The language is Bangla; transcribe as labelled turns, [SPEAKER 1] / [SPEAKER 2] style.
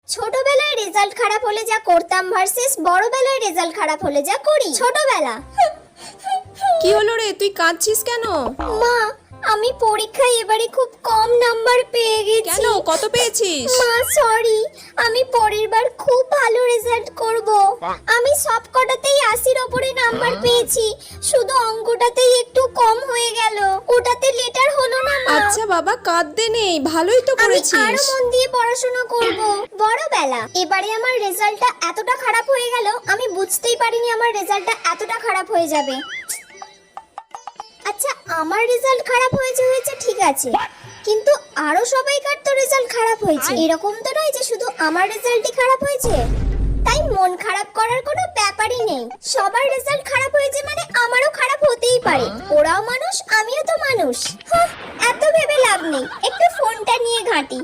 [SPEAKER 1] ছোটবেলায় রেজাল্ট খারাপ হলে যা করতাম ভার্সেস বড়বেলায় রেজাল্ট খারাপ হলে যা করি। ছোটবেলা।
[SPEAKER 2] কি হলো রে, তুই কাঁদছিস কেন?
[SPEAKER 1] মা, আমি পরীক্ষায় এবারে খুব কম নাম্বার পেয়ে গেছি।
[SPEAKER 2] কেন, কত পেয়েছিস?
[SPEAKER 1] মা সরি, আমি পরের বার খুব ভালো রেজাল্ট করব। আমি সব কটাতেই 80-র উপরে নাম্বার পেয়েছি, শুধু অঙ্কটাতেই একটু কম হয়ে গেল। ওটাতে লেটার হলো না মা।
[SPEAKER 2] আচ্ছা বাবা, কাঁদতে নেই, ভালোই তো
[SPEAKER 1] আমি
[SPEAKER 2] করেছিস।
[SPEAKER 1] আরো মন দিয়ে পড়াশোনা করব। বড়বেলা। এবারে আমার রেজাল্টটা এতটা খারাপ হয়ে গেল, আমি বুঝতেই পারিনি আমার রেজাল্টটা এতটা খারাপ হয়ে যাবে। আচ্ছা, আমার রেজাল্ট খারাপ হয়েছে ঠিক আছে, কিন্তু আরো সবাইকার তো রেজাল্ট খারাপ হয়েছে। এরকম তো নয় যে শুধু আমার রেজাল্টই খারাপ হয়েছে। তাই মন খারাপ করার কোনো ব্যাপারই নেই। সবার রেজাল্ট খারাপ হয়েছে মানে আমারও খারাপ হতেই পারে। ওরাও মানুষ, আমিও তো মানুষ। এত ভেবে লাভ নেই, একটু ফোনটা নিয়ে ঘাঁটি।